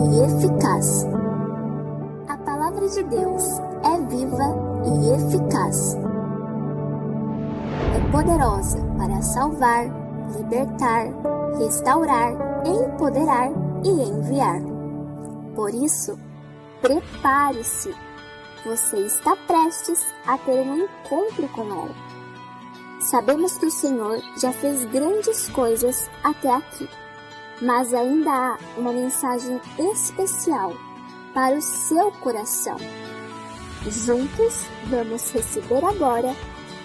e eficaz. A palavra de Deus é viva e eficaz. É poderosa para salvar, libertar, restaurar, empoderar e enviar. Por isso, prepare-se. Você está prestes a ter um encontro com ela. Sabemos que o Senhor já fez grandes coisas até aqui, mas ainda há uma mensagem especial para o seu coração. Juntos, vamos receber agora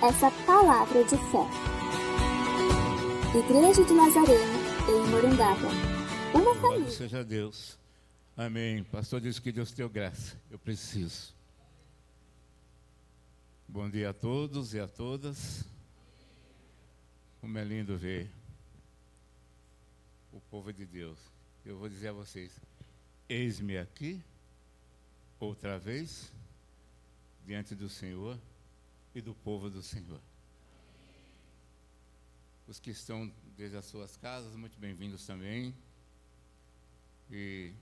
essa palavra de fé. Igreja de Nazareno, em Morungaba. Uma família. Louvado seja Deus. Amém. Pastor disse que Deus te deu graça. Eu preciso. Bom dia a todos e a todas. Como é lindo ver o povo de Deus. Eu vou dizer a vocês, eis-me aqui, outra vez, diante do Senhor e do povo do Senhor. Os que estão desde as suas casas, muito bem-vindos também. E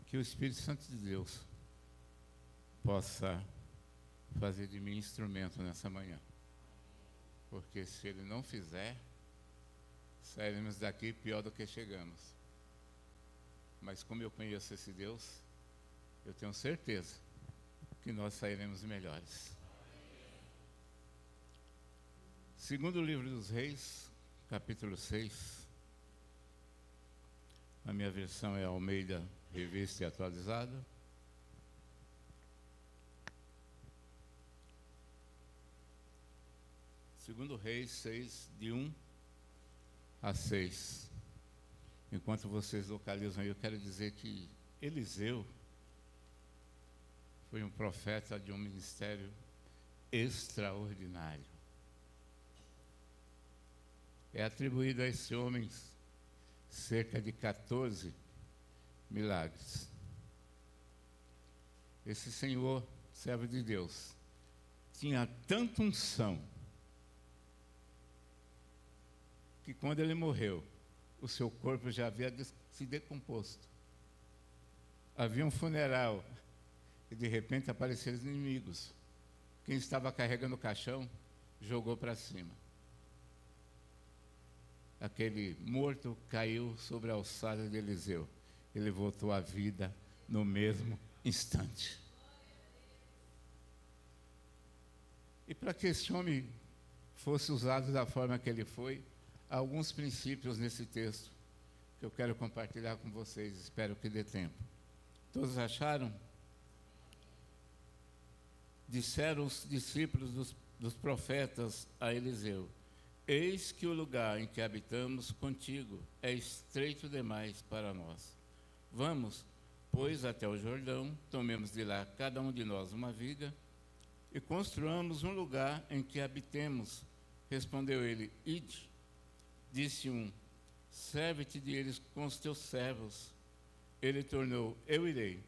que o Espírito Santo de Deus possa fazer de mim instrumento nessa manhã. Porque se Ele não fizer, sairemos daqui pior do que chegamos. Mas como eu conheço esse Deus, eu tenho certeza que nós sairemos melhores. Segundo livro dos Reis, capítulo 6. A minha versão é Almeida, revista e atualizada. Segundo Reis 6, de 1 a 6. Enquanto vocês localizam aí, eu quero dizer que Eliseu foi um profeta de um ministério extraordinário. É atribuído a esse homem cerca de 14 milagres. Esse senhor, servo de Deus, tinha tanta unção que quando ele morreu, o seu corpo já havia se decomposto. Havia um funeral e de repente apareceram os inimigos. Quem estava carregando o caixão jogou para cima. Aquele morto caiu sobre a alçada de Eliseu. Ele voltou à vida no mesmo instante. E para que esse homem fosse usado da forma que ele foi, há alguns princípios nesse texto que eu quero compartilhar com vocês. Espero que dê tempo. Todos acharam? Disseram os discípulos dos profetas a Eliseu: eis que o lugar em que habitamos contigo é estreito demais para nós. Vamos, pois, até o Jordão, tomemos de lá cada um de nós uma viga e construamos um lugar em que habitemos. Respondeu ele: ide. Disse um: serve-te de eles com os teus servos. Ele tornou: eu irei.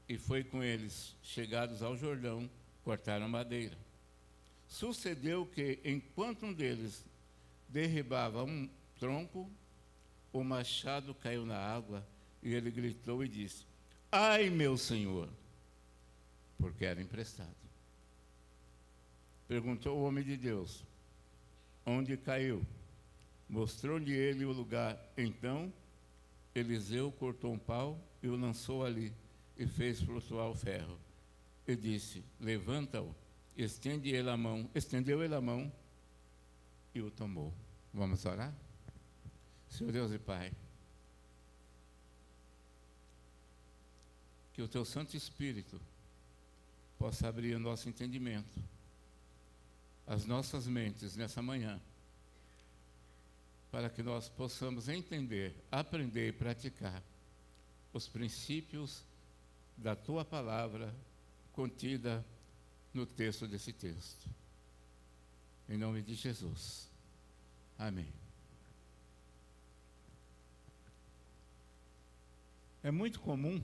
E foi com eles. Chegados ao Jordão, cortaram madeira. Sucedeu que, enquanto um deles derribava um tronco, o machado caiu na água e ele gritou e disse: ai, meu senhor, porque era emprestado. Perguntou o homem de Deus: onde caiu? Mostrou-lhe ele o lugar. Então Eliseu cortou um pau e o lançou ali e fez flutuar o ferro. E disse: levanta-o. Estendeu ele a mão e o tomou. Vamos orar? Senhor Deus e Pai, que o Teu Santo Espírito possa abrir o nosso entendimento, as nossas mentes nessa manhã, para que nós possamos entender, aprender e praticar os princípios da Tua Palavra contida no texto desse texto. Em nome de Jesus. Amém. É muito comum,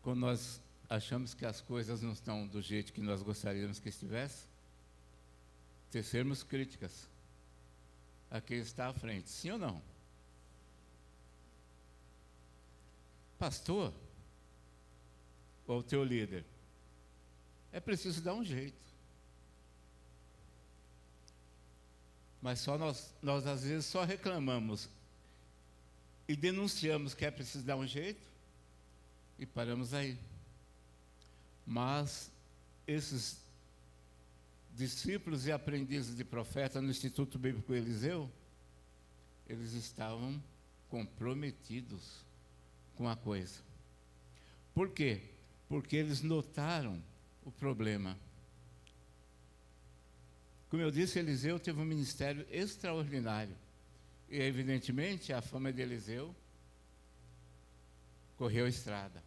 quando nós achamos que as coisas não estão do jeito que nós gostaríamos que estivesse, tecermos críticas a quem está à frente. Sim ou não? pastor, ou o teu líder, é preciso dar um jeito. Mas só nós às vezes só reclamamos e denunciamos que é preciso dar um jeito e paramos aí. Mas esses discípulos e aprendizes de profeta no Instituto Bíblico Eliseu, eles estavam comprometidos com a coisa. Por quê? Porque eles notaram o problema. Como eu disse, Eliseu teve um ministério extraordinário. E, evidentemente, a fama de Eliseu correu a estrada.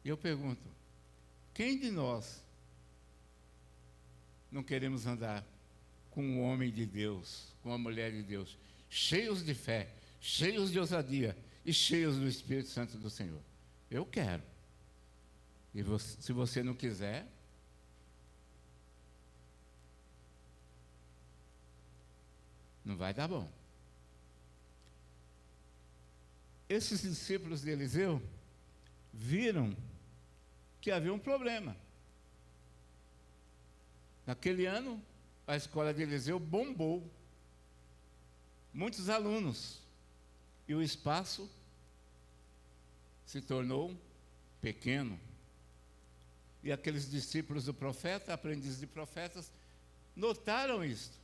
E eu pergunto, quem de nós não queremos andar com um homem de Deus, com uma mulher de Deus, cheios de fé, cheios de ousadia e cheios do Espírito Santo do Senhor? Eu quero. E se você não quiser, não vai dar bom. Esses discípulos de Eliseu viram que havia um problema. Naquele ano, a escola de Eliseu bombou. Muitos alunos. E o espaço se tornou pequeno. E aqueles discípulos do profeta, aprendizes de profetas, notaram isto.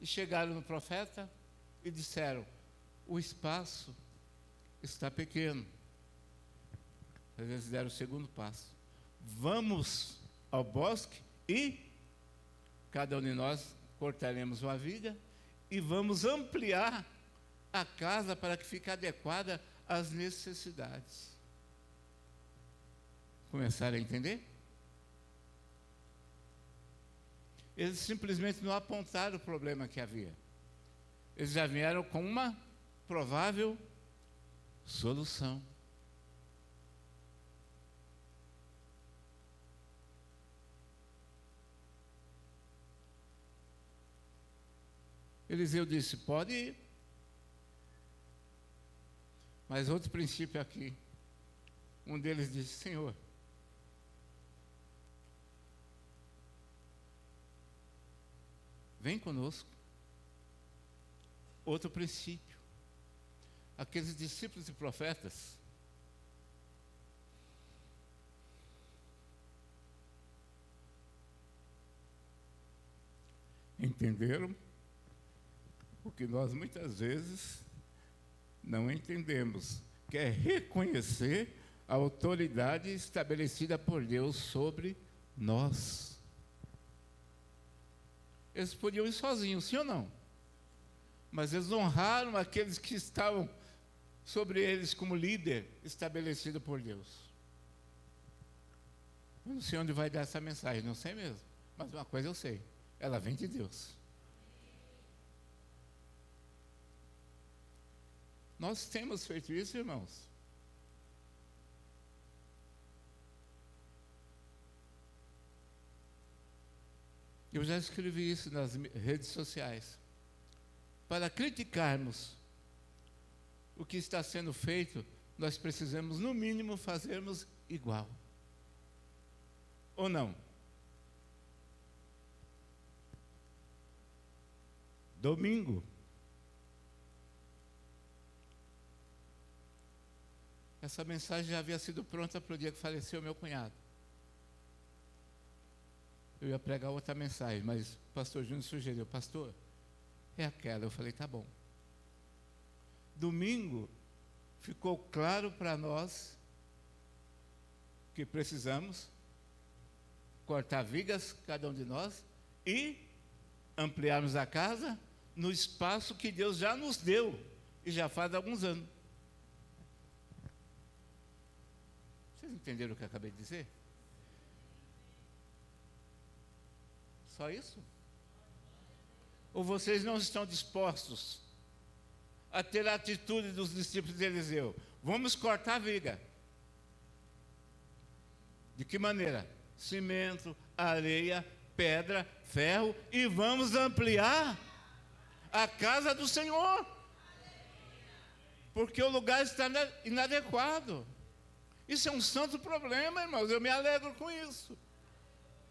E chegaram no profeta e disseram: o espaço está pequeno. Às vezes deram o segundo passo. Vamos ao bosque e cada um de nós cortaremos uma viga e vamos ampliar a casa para que fique adequada às necessidades. Começaram a entender? Eles simplesmente não apontaram o problema que havia. Eles já vieram com uma provável solução. Eliseu disse: pode ir. Mas outro princípio aqui. Um deles disse: Senhor, vem conosco. Outro princípio. Aqueles discípulos e profetas entenderam o que nós muitas vezes não entendemos, que é reconhecer a autoridade estabelecida por Deus sobre nós. Eles podiam ir sozinhos, sim ou não? Mas eles honraram aqueles que estavam sobre eles como líder estabelecido por Deus. Eu não sei onde vai dar essa mensagem, não sei mesmo. Mas uma coisa eu sei, ela vem de Deus. Nós temos feito isso, irmãos. Eu já escrevi isso nas redes sociais. Para criticarmos o que está sendo feito, nós precisamos, no mínimo, fazermos igual. Ou não? Domingo. Essa mensagem já havia sido pronta para o dia que faleceu meu cunhado. Eu ia pregar outra mensagem, mas o pastor Júnior sugeriu: pastor, é aquela. Eu falei: tá bom. Domingo ficou claro para nós que precisamos cortar vigas, cada um de nós, e ampliarmos a casa no espaço que Deus já nos deu, e já faz alguns anos. Vocês entenderam o que eu acabei de dizer? Só isso? Ou vocês não estão dispostos a ter a atitude dos discípulos de Eliseu? Vamos cortar a viga. De que maneira? Cimento, areia, pedra, ferro, e vamos ampliar a casa do Senhor. porque o lugar está inadequado. Isso é um santo problema, irmãos, eu me alegro com isso.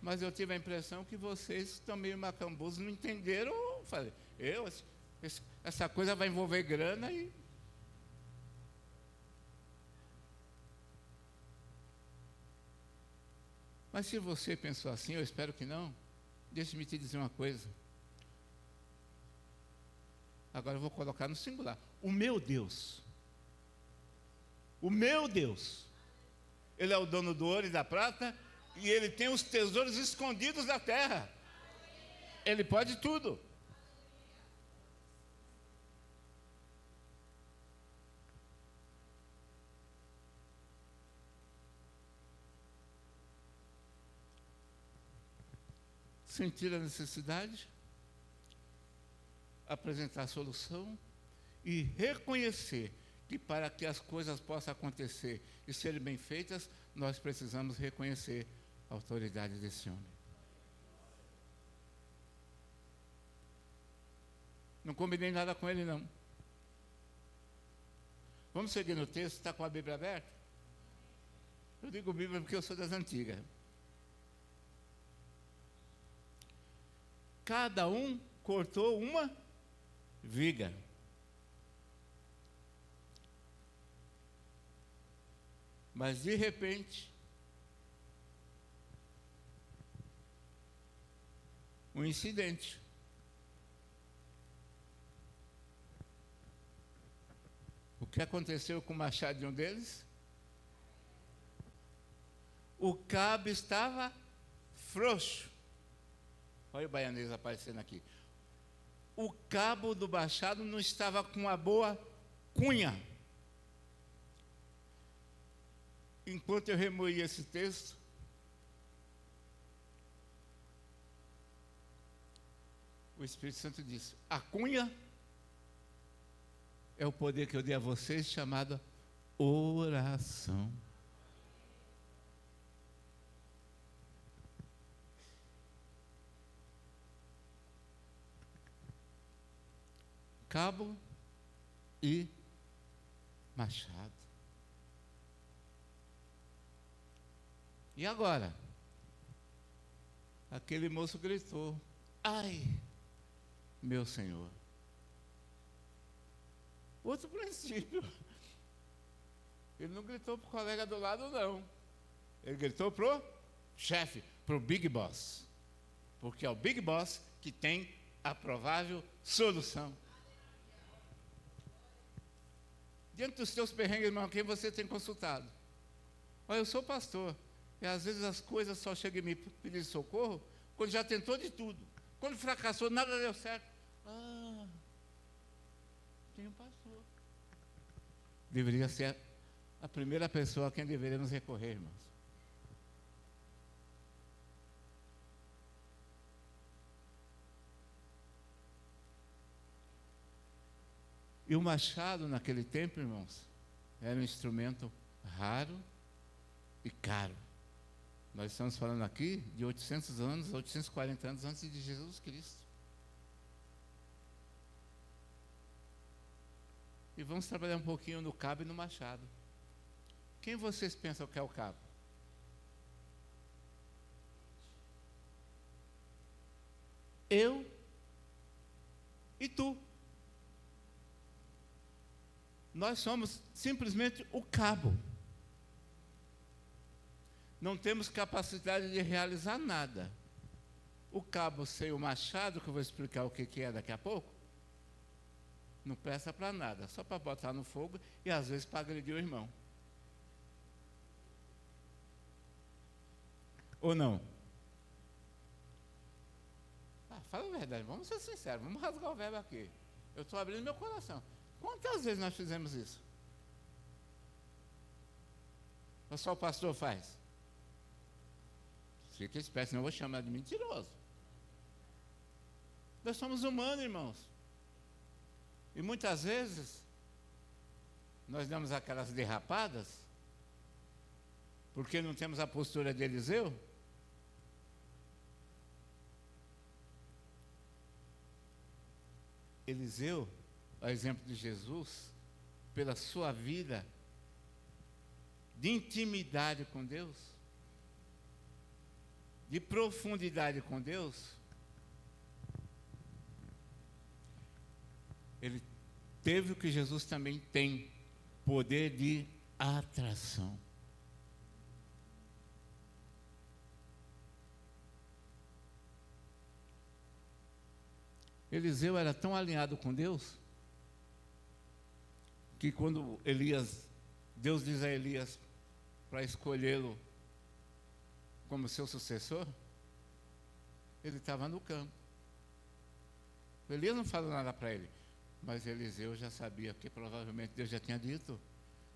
Mas eu tive a impressão que vocês estão meio macambus, não entenderam. Eu falei, essa coisa vai envolver grana e... Mas se você pensou assim, eu espero que não, deixe-me te dizer uma coisa. Agora eu vou colocar no singular. O meu Deus, Ele é o dono do ouro e da prata, e Ele tem os tesouros escondidos da terra. Ele pode tudo. Sentir a necessidade, apresentar a solução e reconhecer que para que as coisas possam acontecer e serem bem feitas, nós precisamos reconhecer a autoridade desse homem. Não combinei nada com ele, não. Vamos seguir no texto, está com a Bíblia aberta? Eu digo Bíblia porque eu sou das antigas. Cada um cortou uma viga. Mas de repente, um incidente. O que aconteceu com o machado de um deles? O cabo estava frouxo. Olha o baianês aparecendo aqui. O cabo do machado não estava com uma boa cunha. Enquanto eu remoía esse texto, o Espírito Santo disse: a cunha é o poder que eu dei a vocês, chamado oração. Cabo e machado. E agora? Aquele moço gritou: ai, meu Senhor. Outro princípio. Ele não gritou para o colega do lado, não. Ele gritou para o chefe, para o Big Boss. Porque é o Big Boss que tem a provável solução. Diante dos teus perrengues, irmão, quem você tem consultado? Olha, eu sou pastor. E às vezes as coisas só chegam a me pedir socorro quando já tentou de tudo. Quando fracassou, nada deu certo. Tem um pastor. Deveria ser a primeira pessoa a quem deveríamos recorrer, irmãos. E o machado, naquele tempo, irmãos, era um instrumento raro e caro. Nós estamos falando aqui de 800 anos, 840 anos antes de Jesus Cristo. E vamos trabalhar um pouquinho no cabo e no machado. Quem vocês pensam que é o cabo? Eu e tu. Nós somos simplesmente o cabo. Não temos capacidade de realizar nada. O cabo sem o machado, que eu vou explicar o que é daqui a pouco, não presta para nada, só para botar no fogo e às vezes para agredir o irmão. Ou não? Fala a verdade, vamos ser sinceros, vamos rasgar o verbo aqui. Eu estou abrindo meu coração. Quantas vezes nós fizemos isso? Ou só o pastor faz? Fica esperto, senão eu vou chamar de mentiroso. Nós somos humanos, irmãos. E muitas vezes, nós damos aquelas derrapadas, porque não temos a postura de Eliseu. Eliseu, a exemplo de Jesus, pela sua vida de intimidade com Deus, de profundidade com Deus, ele teve o que Jesus também tem, poder de atração. Eliseu era tão alinhado com Deus, que quando Deus diz a Elias para escolhê-lo como seu sucessor, ele estava no campo. Elias não falou nada para ele, mas Eliseu já sabia, porque provavelmente Deus já tinha dito.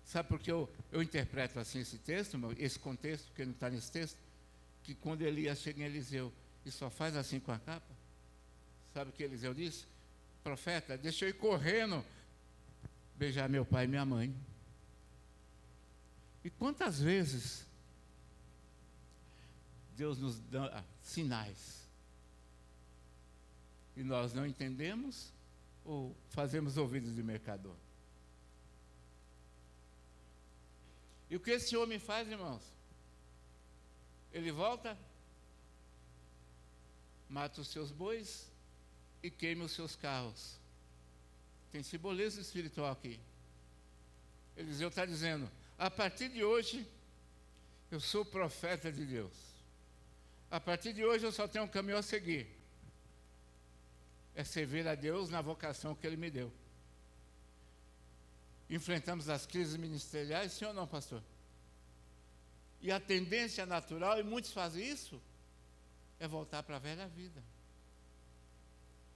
Sabe por que eu interpreto assim esse texto, esse contexto, porque não está nesse texto? Que quando Elias chega em Eliseu e só faz assim com a capa, sabe o que Eliseu disse? Profeta, deixa eu ir correndo beijar meu pai e minha mãe. E quantas vezes Deus nos dá sinais e nós não entendemos ou fazemos ouvidos de mercador? E o que esse homem faz, irmãos? Ele volta, mata os seus bois e queima os seus carros. Tem simbolismo espiritual aqui. Eliseu está dizendo: a partir de hoje, eu sou profeta de Deus. A partir de hoje, eu só tenho um caminho a seguir. É servir a Deus na vocação que Ele me deu. Enfrentamos as crises ministeriais, sim ou não, pastor? E a tendência natural, e muitos fazem isso, é voltar para a velha vida.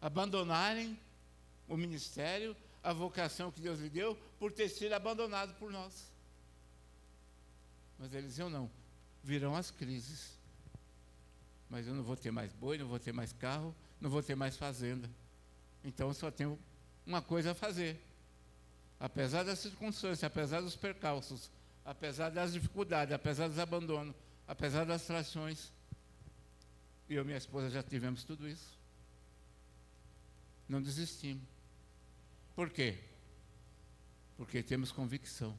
Abandonarem o ministério, a vocação que Deus lhe deu, por ter sido abandonado por nós. Mas Eliseu não. Virão as crises. Mas eu não vou ter mais boi, não vou ter mais carro, não vou ter mais fazenda. Então eu só tenho uma coisa a fazer. Apesar das circunstâncias, apesar dos percalços, apesar das dificuldades, apesar dos abandonos, apesar das traições. E eu e minha esposa já tivemos tudo isso. Não desistimos. Por quê? Porque temos convicção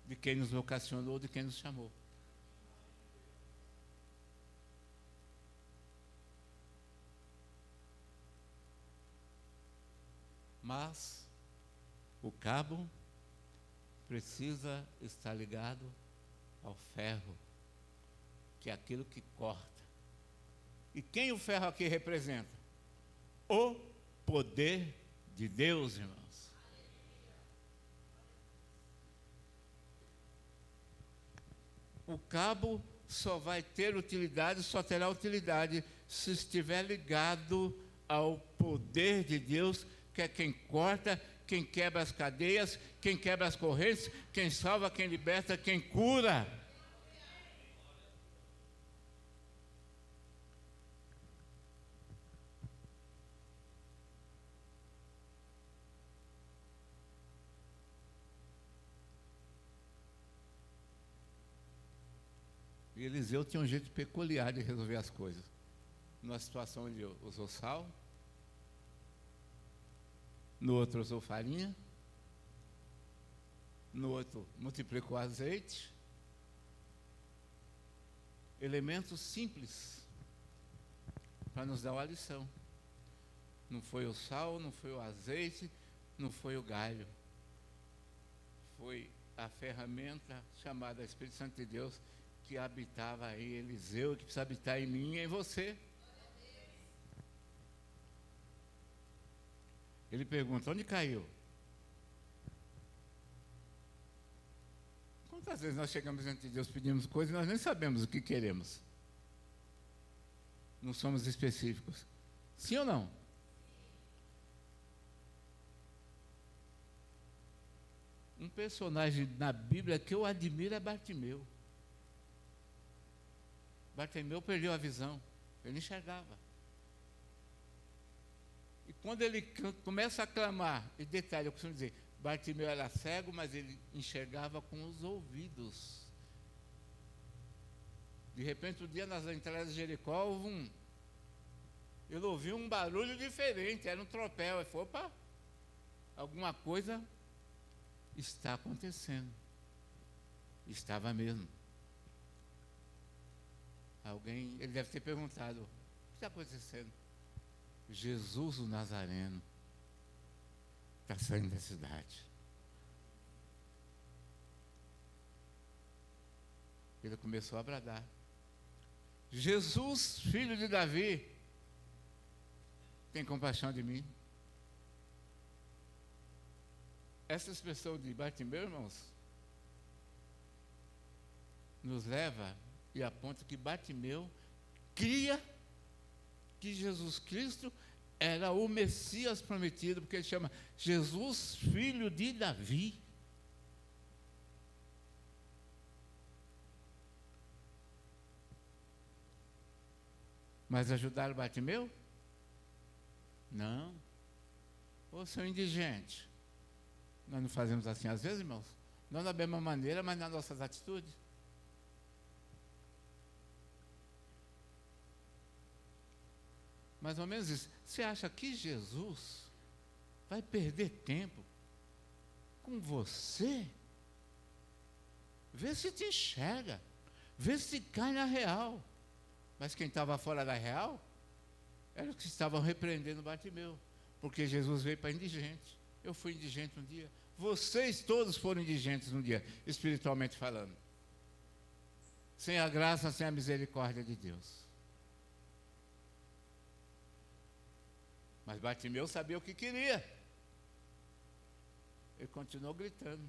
de quem nos vocacionou, de quem nos chamou. Mas o cabo precisa estar ligado ao ferro, que é aquilo que corta. E quem o ferro aqui representa? O poder de Deus, irmãos. O cabo só vai ter utilidade, só terá utilidade se estiver ligado ao poder de Deus, que é quem corta, quem quebra as cadeias, quem quebra as correntes, quem salva, quem liberta, quem cura. E Eliseu tinha um jeito peculiar de resolver as coisas. Numa situação ele usou sal, no outro usou farinha, no outro multiplicou azeite. Elementos simples para nos dar uma lição. Não foi o sal, não foi o azeite, não foi o galho. Foi a ferramenta chamada Espírito Santo de Deus, que habitava em Eliseu, que precisa habitar em mim e em você. Ele pergunta: onde caiu? Quantas vezes nós chegamos diante de Deus, pedimos coisas e nós nem sabemos o que queremos? Não somos específicos. Sim ou não? Um personagem na Bíblia que eu admiro é Bartimeu. Bartimeu perdeu a visão, ele não enxergava. E quando ele começa a clamar, e detalhe, eu costumo dizer, Bartimeu era cego, mas ele enxergava com os ouvidos. De repente, um dia nas entradas de Jericó, ele ouviu um barulho diferente, era um tropel. Ele falou: opa, alguma coisa está acontecendo. Estava mesmo. Ele deve ter perguntado: o que está acontecendo? Jesus o Nazareno está saindo da cidade. Ele começou a bradar: Jesus, filho de Davi, tem compaixão de mim. Essa expressão de Bartimeu, irmãos, nos leva e aponta que Bartimeu cria que Jesus Cristo era o Messias prometido, porque ele chama Jesus, filho de Davi. Mas ajudaram Bartimeu? Não. Ô, seu indigente. Nós não fazemos assim às vezes, irmãos? Não da mesma maneira, mas nas nossas atitudes. Mais ou menos isso. Você acha que Jesus vai perder tempo com você? Vê se te enxerga. Vê se cai na real. Mas quem estava fora da real era os que estavam repreendendo Bartimeu. Porque Jesus veio para indigente. Eu fui indigente um dia. Vocês todos foram indigentes um dia, espiritualmente falando. Sem a graça, sem a misericórdia de Deus. Mas Bartimeu sabia o que queria. Ele continuou gritando.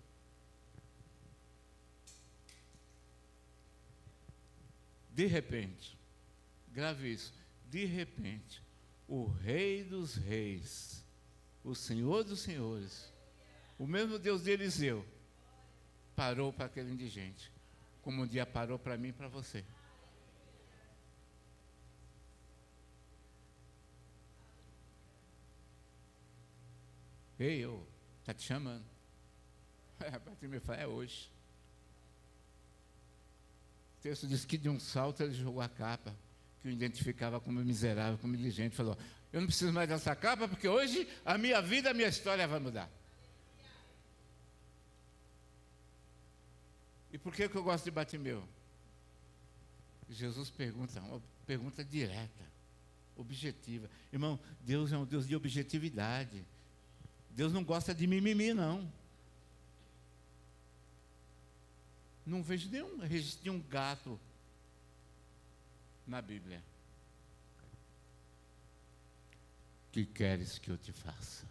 De repente, grave isso, de repente, o Rei dos Reis, o Senhor dos Senhores, o mesmo Deus de Eliseu, parou para aquele indigente, como um dia parou para mim e para você. Ei, está te chamando. Bartimeu fala: é hoje. O texto diz que de um salto ele jogou a capa, que o identificava como miserável, como indigente. Falou: eu não preciso mais dessa capa, porque hoje a minha vida, a minha história vai mudar. E por que eu gosto de Bartimeu? Jesus pergunta, uma pergunta direta, objetiva. Irmão, Deus é um Deus de objetividade. Deus não gosta de mimimi, não. Não vejo nenhum registro de um gato na Bíblia. Que queres que eu te faça?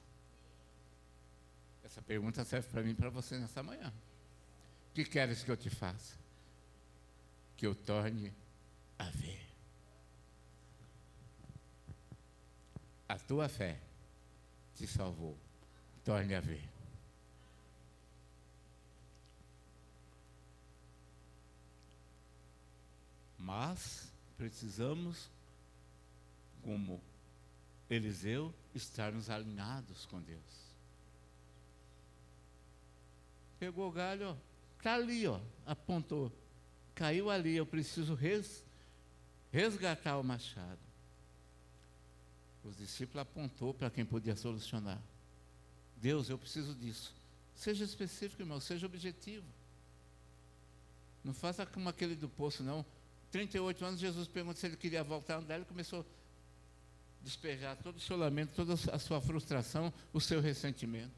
Essa pergunta serve para mim e para você nessa manhã. Que queres que eu te faça? Que eu torne a ver. A tua fé te salvou. Torne a ver. Mas precisamos, como Eliseu, estarmos alinhados com Deus. Pegou o galho, está ali, apontou. Caiu ali, eu preciso resgatar o machado. Os discípulos apontou para quem podia solucionar. Deus, eu preciso disso. Seja específico, irmão, seja objetivo. Não faça como aquele do poço, não. 38 anos, Jesus perguntou se ele queria voltar a andar, ele começou a despejar todo o seu lamento, toda a sua frustração, o seu ressentimento.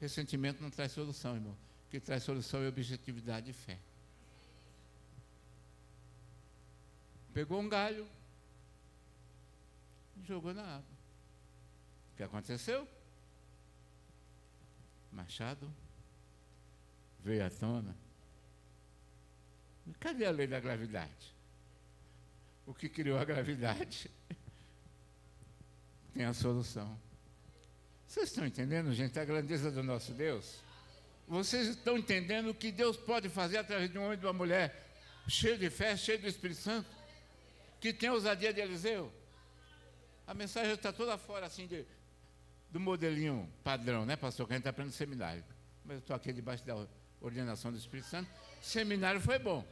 Ressentimento não traz solução, irmão. O que traz solução é objetividade e fé. Pegou um galho e jogou na água. O que aconteceu? Machado veio à tona. Cadê a lei da gravidade? O que criou a gravidade tem a solução. Vocês estão entendendo, gente, a grandeza do nosso Deus? Vocês estão entendendo o que Deus pode fazer através de um homem e de uma mulher cheio de fé, cheio do Espírito Santo, que tem a ousadia de Eliseu? A mensagem está toda fora assim do modelinho padrão, né, pastor? Que a gente está aprendendo no seminário. Mas eu estou aqui debaixo da ordenação do Espírito Santo. Seminário foi bom.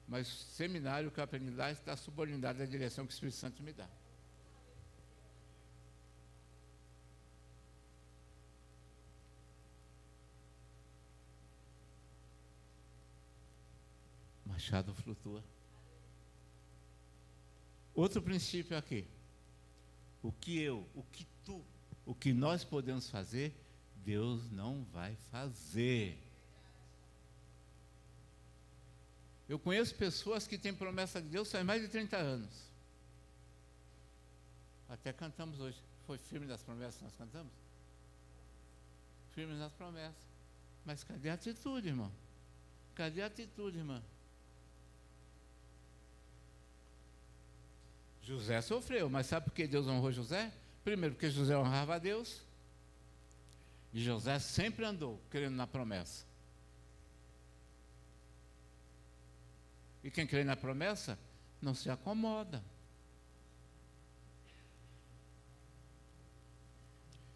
Mas seminário que eu aprendi lá está subordinado à direção que o Espírito Santo me dá. machado flutua. Outro princípio aqui. O que nós podemos fazer, Deus não vai fazer. Eu conheço pessoas que têm promessa de Deus faz mais de 30 anos. Até cantamos hoje. Foi firme nas promessas que nós cantamos? Firme nas promessas. Mas cadê a atitude, irmão? Cadê a atitude, irmã? José sofreu, mas sabe por que Deus honrou José? Primeiro, porque José honrava a Deus. E José sempre andou crendo na promessa. E quem crê na promessa, não se acomoda.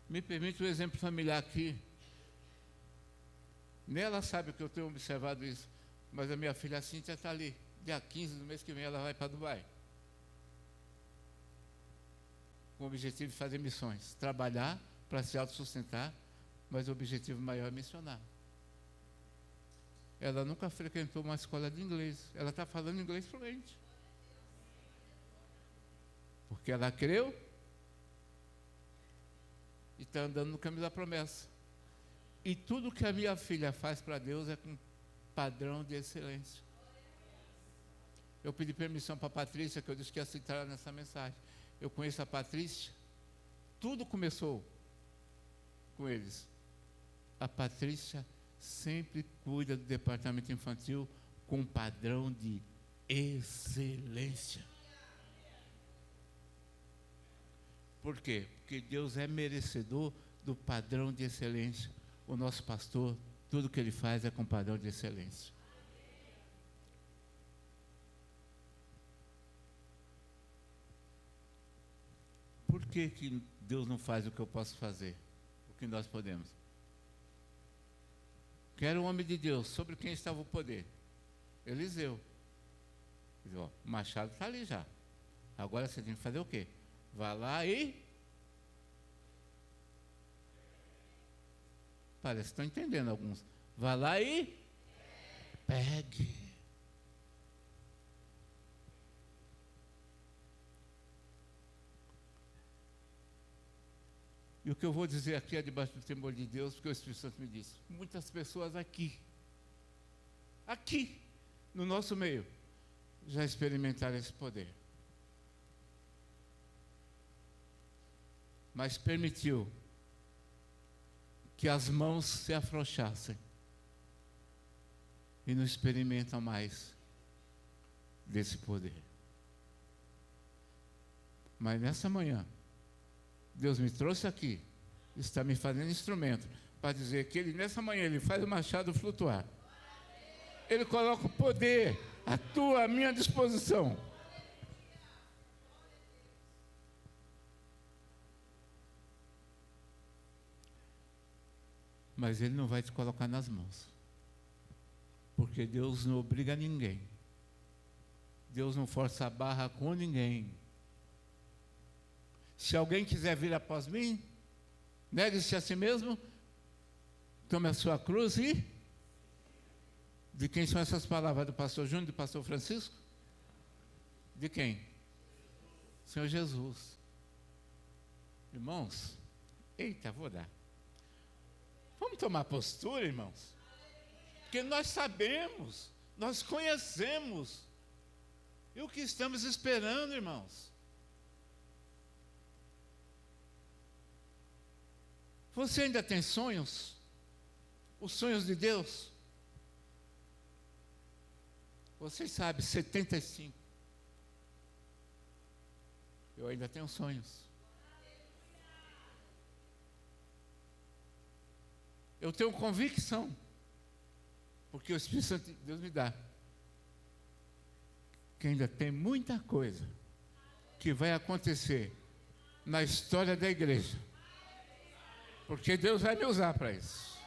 Me permite um exemplo familiar aqui. Nem ela sabe que eu tenho observado isso, mas a minha filha Cíntia está ali. Dia 15 do mês que vem ela vai para Dubai. Com o objetivo de fazer missões. Trabalhar para se autossustentar, mas o objetivo maior é missionar. Ela nunca frequentou uma escola de inglês. Ela está falando inglês fluente. Porque ela creu e está andando no caminho da promessa. E tudo que a minha filha faz para Deus é com padrão de excelência. Eu pedi permissão para a Patrícia, que eu disse que ia citar ela nessa mensagem. Eu conheço a Patrícia. Tudo começou com eles. A Patrícia sempre cuida do departamento infantil com padrão de excelência. Por quê? Porque Deus é merecedor do padrão de excelência. O nosso pastor, tudo que ele faz é com padrão de excelência. Por que Deus não faz o que eu posso fazer? O que nós podemos? Que era o homem de Deus, sobre quem estava o poder? Eliseu. Diz, ó, o machado está ali já. Agora você tem que fazer o quê? Vá lá e... Parece que estão entendendo alguns. Vá lá e... Pegue. E o que eu vou dizer aqui é debaixo do temor de Deus, porque o Espírito Santo me disse. Muitas pessoas aqui, no nosso meio, já experimentaram esse poder. Mas permitiu que as mãos se afrouxassem e não experimentam mais desse poder. Mas nessa manhã, Deus me trouxe aqui, está me fazendo instrumento para dizer que Ele, nessa manhã, Ele faz o machado flutuar. Ele coloca o poder, a tua, à minha disposição. Mas Ele não vai te colocar nas mãos. Porque Deus não obriga ninguém. Deus não força a barra com ninguém. Se alguém quiser vir após mim, negue-se a si mesmo, tome a sua cruz e... De quem são essas palavras? Do pastor Júnior, do pastor Francisco? De quem? Senhor Jesus. Irmãos, eita, vou dar. Vamos tomar postura, irmãos? Porque nós sabemos, nós conhecemos. E o que estamos esperando, irmãos? Você ainda tem sonhos? Os sonhos de Deus? Vocês sabem, 75. Eu ainda tenho sonhos. Eu tenho convicção, porque o Espírito Santo de Deus me dá, que ainda tem muita coisa que vai acontecer na história da igreja. Porque Deus vai me usar para isso.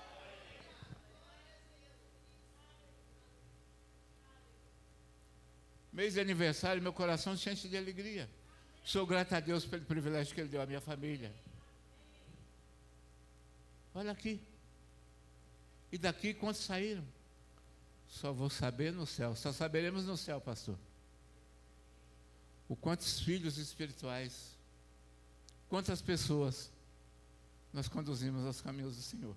Mês de aniversário, meu coração se enche de alegria. Sou grato a Deus pelo privilégio que Ele deu à minha família. Olha aqui. E daqui quantos saíram? Só vou saber no céu. Só saberemos no céu, pastor. O quantos filhos espirituais, quantas pessoas nós conduzimos aos caminhos do Senhor.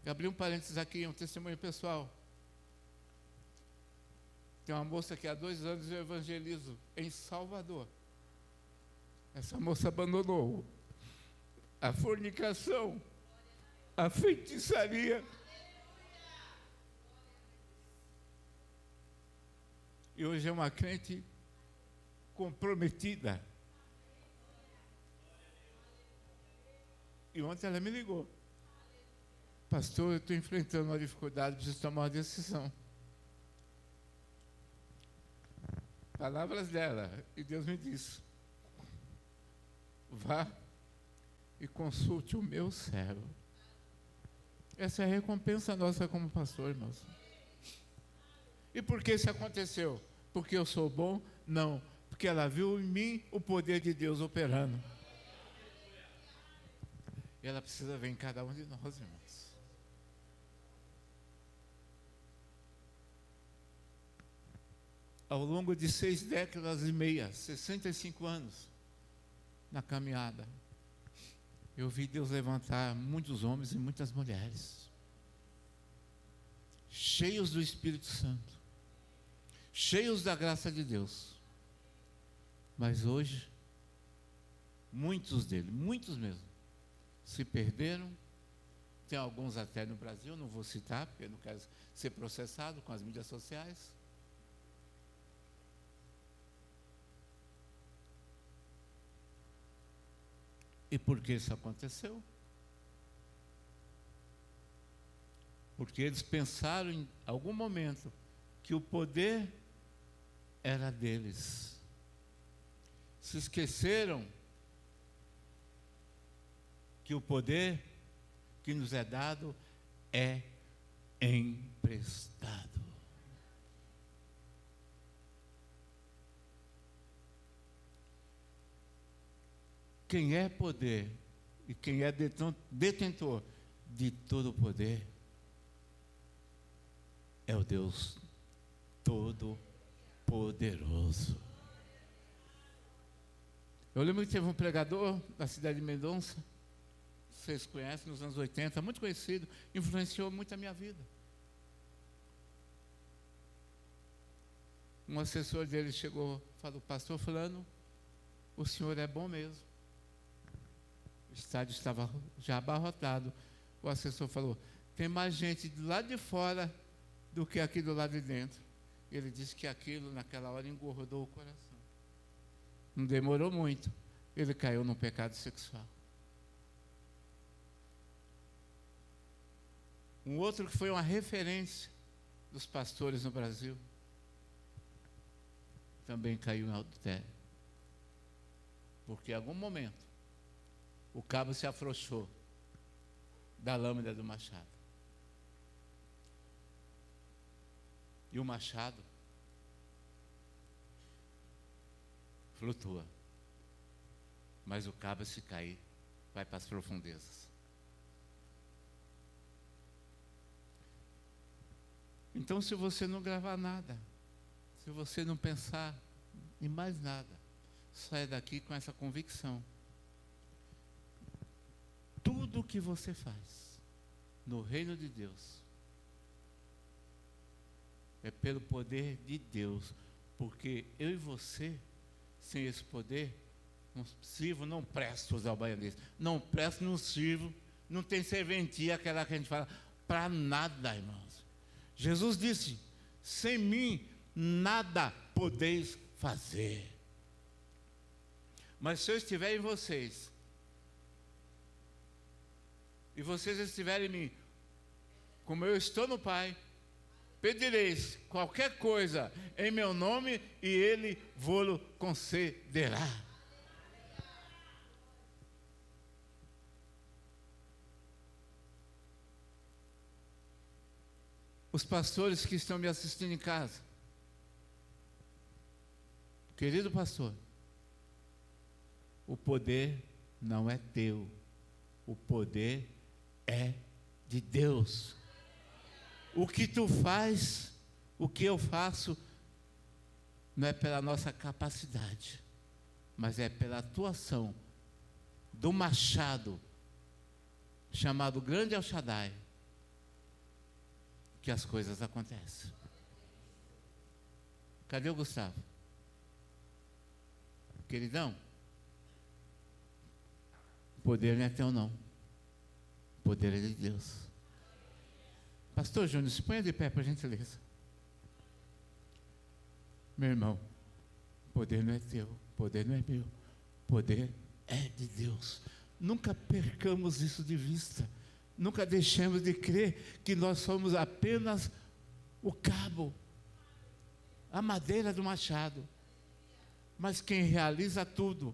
Eu abri um parênteses aqui, um testemunho pessoal. Tem uma moça que há 2 anos eu evangelizo em Salvador. Essa moça abandonou a fornicação, a feitiçaria. E hoje é uma crente comprometida. E ontem ela me ligou. Pastor, eu estou enfrentando uma dificuldade, preciso tomar uma decisão. Palavras dela. E Deus me disse: vá e consulte o meu servo. Essa é a recompensa nossa como pastor, irmãos. E por que isso aconteceu? Porque eu sou bom? Não. Porque ela viu em mim o poder de Deus operando. E ela precisa ver em cada um de nós, irmãos. Ao longo de 6 décadas e meia, 65 anos, na caminhada, eu vi Deus levantar muitos homens e muitas mulheres, cheios do Espírito Santo, cheios da graça de Deus. Mas hoje, muitos deles, muitos mesmo, se perderam. Tem alguns até no Brasil, não vou citar, porque não quero ser processado com as mídias sociais. E por que isso aconteceu? Porque eles pensaram em algum momento que o poder era deles. Se esqueceram que o poder que nos é dado é emprestado. Quem é poder e quem é detentor de todo o poder é o Deus Todo-Poderoso. Eu lembro que teve um pregador da cidade de Mendonça, vocês conhecem, nos anos 80, muito conhecido, influenciou muito a minha vida. Um assessor dele chegou, falou: pastor fulano, o senhor é bom mesmo. O estádio estava já abarrotado. O assessor falou: tem mais gente do lado de fora do que aqui do lado de dentro. Ele disse que aquilo naquela hora engordou o coração. Não demorou muito, ele caiu no pecado sexual. Um outro que foi uma referência dos pastores no Brasil também caiu no adultério. Porque em algum momento o cabo se afrouxou da lâmina do machado. E o machado flutua. Mas o cabo, se cair, vai para as profundezas. Então, se você não gravar nada, se você não pensar em mais nada, saia daqui com essa convicção. Tudo o que você faz no reino de Deus é pelo poder de Deus, porque eu e você, sem esse poder, não sirvo, não presto, usar o baianês, não presto, não sirvo, não tem serventia, aquela que a gente fala, para nada, irmãos. Jesus disse: sem mim nada podeis fazer. Mas se eu estiver em vocês, e vocês estiverem em mim, como eu estou no Pai, pedireis qualquer coisa em meu nome e Ele vô-lo concederá. Os pastores que estão me assistindo em casa, querido pastor, o poder não é teu, o poder é de Deus. O que tu faz, o que eu faço, não é pela nossa capacidade, mas é pela atuação do machado, chamado Grande El Shaddai, que as coisas acontecem. Cadê o Gustavo? Queridão, o poder não é teu não, o poder é de Deus. Pastor Júnior, se ponha de pé, por gentileza. Meu irmão, o poder não é teu, o poder não é meu, o poder é de Deus. Nunca percamos isso de vista, nunca deixemos de crer que nós somos apenas o cabo, a madeira do machado. Mas quem realiza tudo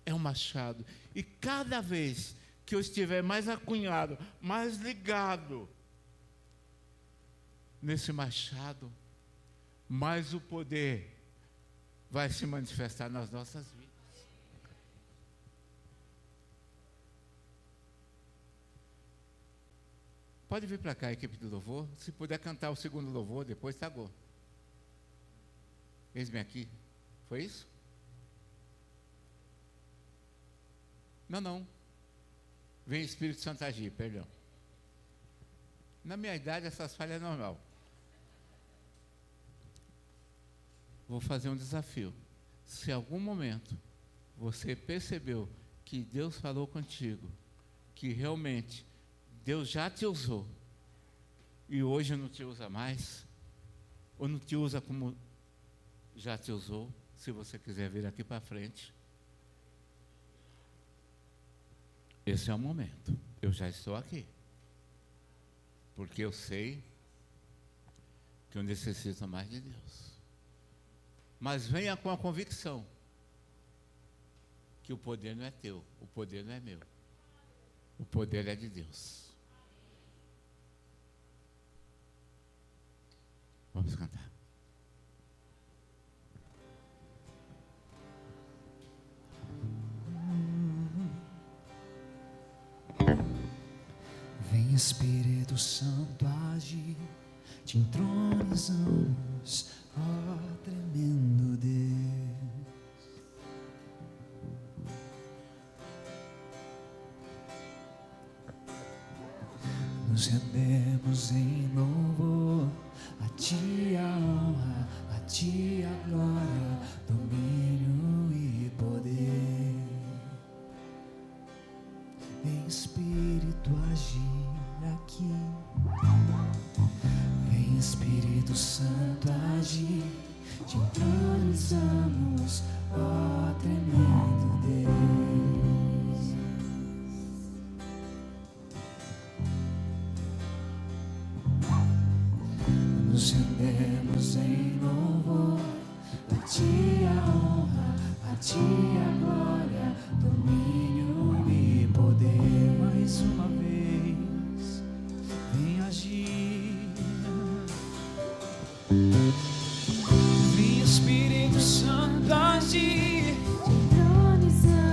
é o machado. E cada vez que eu estiver mais acunhado, mais ligado nesse machado, mais o poder vai se manifestar nas nossas vidas. Pode vir para cá a equipe do louvor. Se puder cantar o segundo louvor, depois tá bom. Eis-me aqui. Foi isso? Não. Vem Espírito Santo agir, perdão. Na minha idade, essas falhas é normal. Vou fazer um desafio. Se em algum momento você percebeu que Deus falou contigo, que realmente Deus já te usou e hoje não te usa mais, ou não te usa como já te usou, se você quiser vir aqui para frente, esse é o momento. Eu já estou aqui, porque eu sei que eu necessito mais de Deus. Mas venha com a convicção que o poder não é teu, o poder não é meu, o poder é de Deus. Vamos cantar. Vem Espírito Santo agir, te entronizamos, ó tremendo Deus. Nos rendemos em louvor, a ti a honra, a ti a glória, domínio e poder. Vem Espírito agir aqui, vem Espírito Santo agir, te entronizamos, ó tremendo Deus. Nos rendemos em louvor, a ti a honra, a ti a glória, domínio e poder. Mais uma vez, vem agir. Vem Espírito Santo agir, te entronizamos.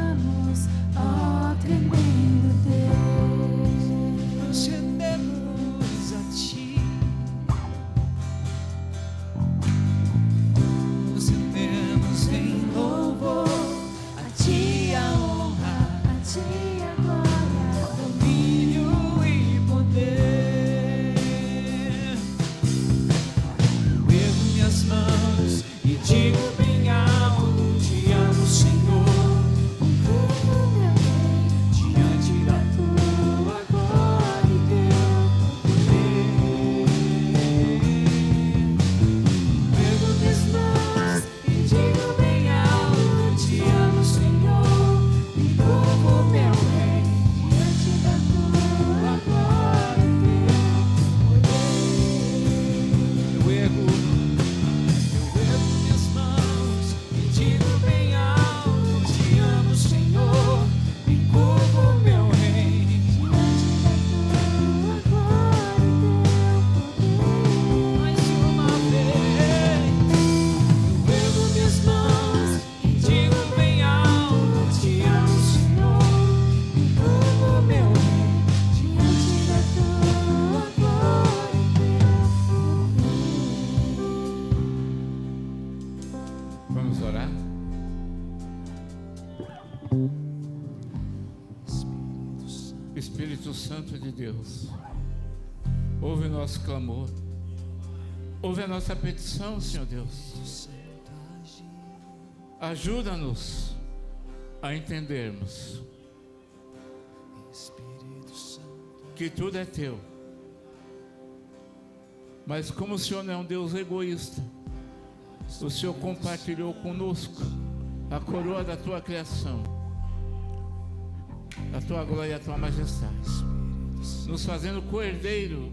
Espírito Santo de Deus, ouve o nosso clamor, ouve a nossa petição, Senhor Deus. Ajuda-nos a entendermos que tudo é teu, mas como o Senhor não é um Deus egoísta, o Senhor compartilhou conosco a coroa da tua criação, a tua glória e a tua majestade, nos fazendo co-herdeiro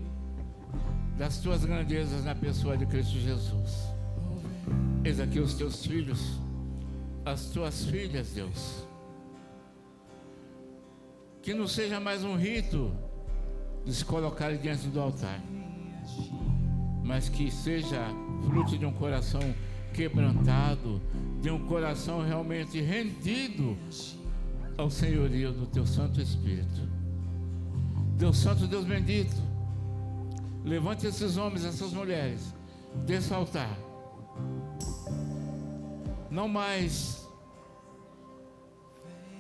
das tuas grandezas na pessoa de Cristo Jesus. Eis aqui os teus filhos, as tuas filhas, Deus. Que não seja mais um rito de se colocar diante do altar, mas que seja fruto de um coração quebrantado, de um coração realmente rendido ao senhorio do teu Santo Espírito. Deus Santo, Deus bendito, levante esses homens, essas mulheres desse altar, não mais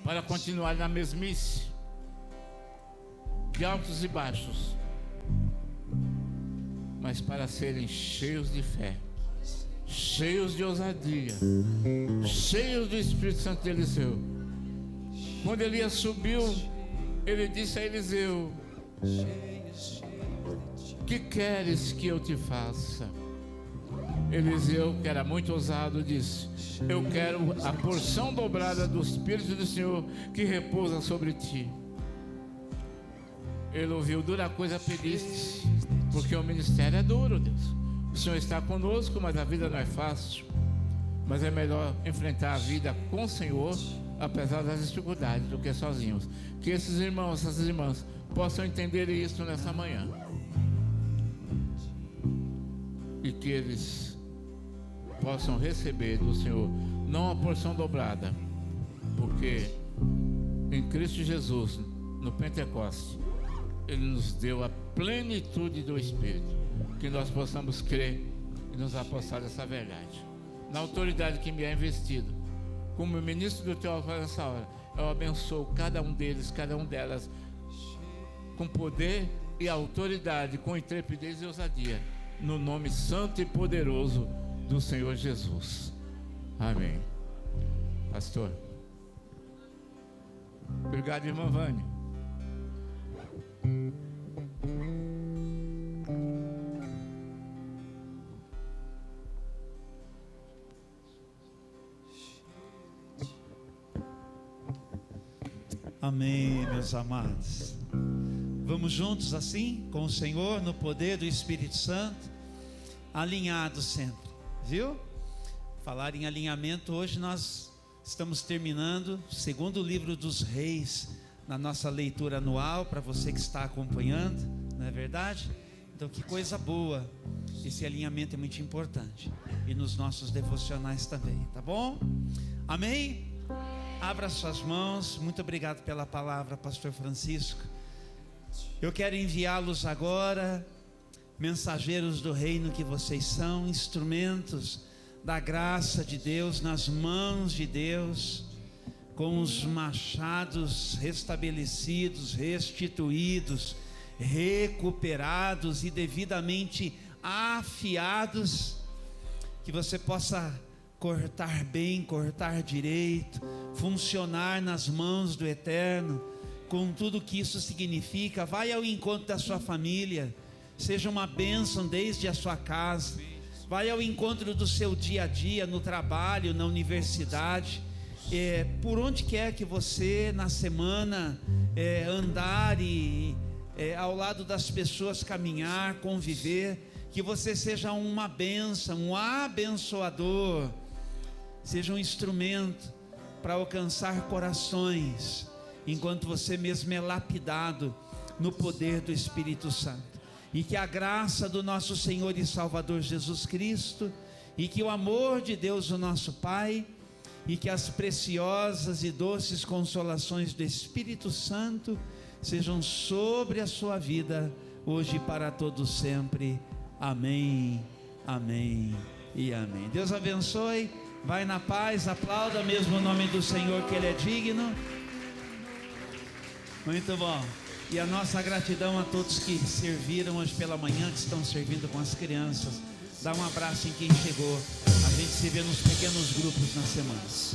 para continuar na mesmice de altos e baixos, mas para serem cheios de fé, cheios de ousadia, cheios do Espírito Santo de Eliseu. Quando Elias subiu, ele disse a Eliseu: que queres que eu te faça? Eliseu, que era muito ousado, disse: eu quero a porção dobrada do Espírito do Senhor que repousa sobre ti. Ele ouviu: dura coisa pediste, porque o ministério é duro, Deus. O Senhor está conosco, mas a vida não é fácil. Mas é melhor enfrentar a vida com o Senhor, apesar das dificuldades, do que sozinhos. Que esses irmãos, essas irmãs possam entender isso nessa manhã, e que eles possam receber do Senhor não a porção dobrada, porque em Cristo Jesus, no Pentecostes, Ele nos deu a plenitude do Espírito. Que nós possamos crer e nos apossar dessa verdade. Na autoridade que me é investido, como ministro do teu altar nessa hora, eu abençoo cada um deles, cada um delas, com poder e autoridade, com intrepidez e ousadia, no nome santo e poderoso do Senhor Jesus. Amém. Pastor. Obrigado, irmã Vânia. Amém, meus amados. Vamos juntos assim, com o Senhor, no poder do Espírito Santo, alinhados sempre, viu? Falar em alinhamento, hoje nós estamos terminando o segundo livro dos Reis, na nossa leitura anual, para você que está acompanhando, não é verdade? Então, que coisa boa, esse alinhamento é muito importante, e nos nossos devocionais também, tá bom? Amém? Abra suas mãos. Muito obrigado pela palavra, pastor Francisco. Eu quero enviá-los agora, mensageiros do reino que vocês são, instrumentos da graça de Deus, nas mãos de Deus, com os machados restabelecidos, restituídos, recuperados e devidamente afiados, que você possa cortar bem, cortar direito, funcionar nas mãos do Eterno, com tudo que isso significa. Vai ao encontro da sua família, seja uma bênção desde a sua casa. Vai ao encontro do seu dia a dia, no trabalho, na universidade, por onde quer que você na semana andar e ao lado das pessoas caminhar, conviver, que você seja uma bênção, um abençoador, seja um instrumento para alcançar corações, enquanto você mesmo é lapidado no poder do Espírito Santo. E que a graça do nosso Senhor e Salvador Jesus Cristo, e que o amor de Deus, o nosso Pai, e que as preciosas e doces consolações do Espírito Santo sejam sobre a sua vida, hoje e para todos sempre. Amém, amém e amém. Deus abençoe. Vai na paz, aplauda mesmo o nome do Senhor, que Ele é digno. Muito bom. E a nossa gratidão a todos que serviram hoje pela manhã, que estão servindo com as crianças. Dá um abraço em quem chegou. A gente se vê nos pequenos grupos nas semanas.